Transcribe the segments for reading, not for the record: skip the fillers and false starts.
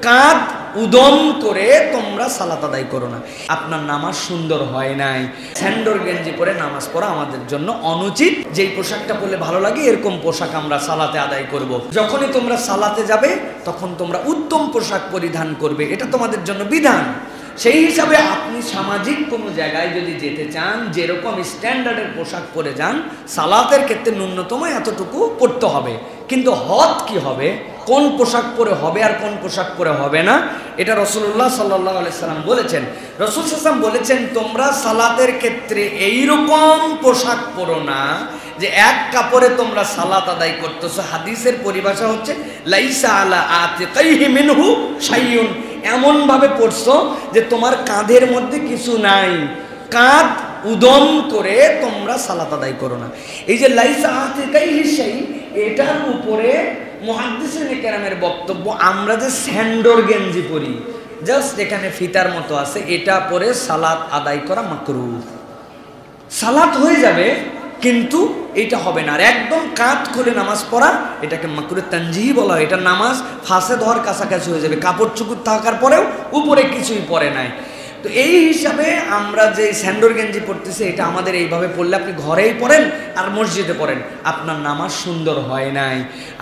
কাঁধ উদম করে তোমরা সালাত আদায় করো না। আপনার নামাজ সুন্দর হয় নাই, স্যান্ডোর গেঞ্জি পরে নামাজ পড়া আমাদের জন্য অনুচিত। যেই পোশাকটা পরলে ভালো লাগে এরকম পোশাক আমরা সালাতে আদায় করব। যখনই তোমরা সালাতে যাবে তখন তোমরা উত্তম পোশাক পরিধান করবে, এটা তোমাদের জন্য বিধান। সেই হিসাবে আপনি সামাজিক কোনো জায়গায় যদি যেতে চান, যেরকম স্ট্যান্ডার্ডের পোশাক পরে যান, সালাতের ক্ষেত্রে ন্যূনতম এতটুকু পরতে হবে। কিন্তু হদ কি হবে, কোন পোশাক পরে হবে আর কোন পোশাক পরে হবে না, এটা রাসূলুল্লাহ সাল্লাল্লাহু আলাইহি সাল্লাম বলেছেন। রাসূল সাল্লাল্লাহু আলাইহি ওয়াসাল্লাম বলেছেন, তোমরা সালাতের ক্ষেত্রে এইরকম পোশাক পরো না যে এক কাপড়ে তোমরা সালাত আদায় করতেছো। হাদিসের পরিভাষা হচ্ছে লাইসা আলা আতিকাইহি মিনহু শাইউন, এমন ভাবে পড়ছো যে তোমার কাঁধের মধ্যে কিছু নাই, কাঁধ উদম করে তোমরা সালাত আদায় করো না। এই যে লাইসা আতিকাইহি শাই, এটার উপরে মুহাদ্দিসিনে কেরামের বক্তব্য, আমরা যে স্যান্ডোর গেঞ্জি পরি, জাস্ট এখানে ফিতার মতো আছে, এটা পরে সালাত আদায় করা মাকরুহ। সালাত হয়ে যাবে কিন্তু এটা হবে না। আর একদম কাঁধ খুলে নামাজ পড়া, এটাকে মাকরুহ তানজিহি বলা হয়। এটা নামাজ ফাসেদ হওয়ার কাছাকাছি হয়ে যাবে। কাপড় চুকুর থাকার পরেও উপরে কিছুই পরে নাই। তো এই হিসাবে আমরা যে স্যান্ডোর গেঞ্জি পড়তেছি, এটা আমাদের এইভাবে পড়লে আপনি ঘরেই পড়েন আর মসজিদে পড়েন, আপনার নামাজ সুন্দর হয় নাই।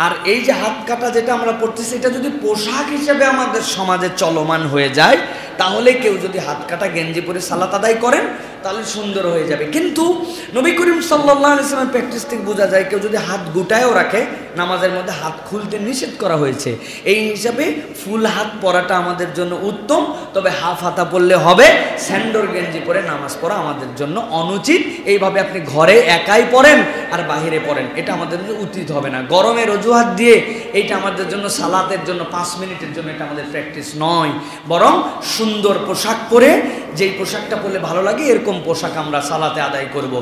আর এই যে হাত কাটা যেটা আমরা পড়তেছি, এটা যদি পোশাক হিসেবে আমাদের সমাজে চলমান হয়ে যায়, তাহলে কেউ যদি হাত কাটা গেঞ্জি পরে সালাত আদায় করেন তাহলে সুন্দর হয়ে যাবে। কিন্তু নবী করিম সাল্লাল্লাহু আলাইহি ওয়াসাল্লামের প্র্যাকটিস থেকে বোঝা যায়, কেউ যদি হাত গুটায়ও রাখে, নামাজের মধ্যে হাত খুলতে নিষেধ করা হয়েছে। এই হিসাবে ফুল হাত পরাটা আমাদের জন্য উত্তম, তবে হাফ হাতা পরলে হবে। স্যান্ডোর গেঞ্জি পরে নামাজ পড়া আমাদের জন্য অনুচিত। এইভাবে আপনি ঘরে একাই পড়েন আর বাহিরে পড়েন, এটা আমাদের জন্য উচিত হবে না। গরমের অজুহাত দিয়ে এইটা আমাদের জন্য, সালাতের জন্য 5 মিনিটের জন্য এটা আমাদের প্র্যাকটিস নয়। বরং সুন্দর পোশাক পরে, যেই পোশাকটা পরলে ভালো লাগে এরকম পোশাক আমরা সালাতে আদায় করব।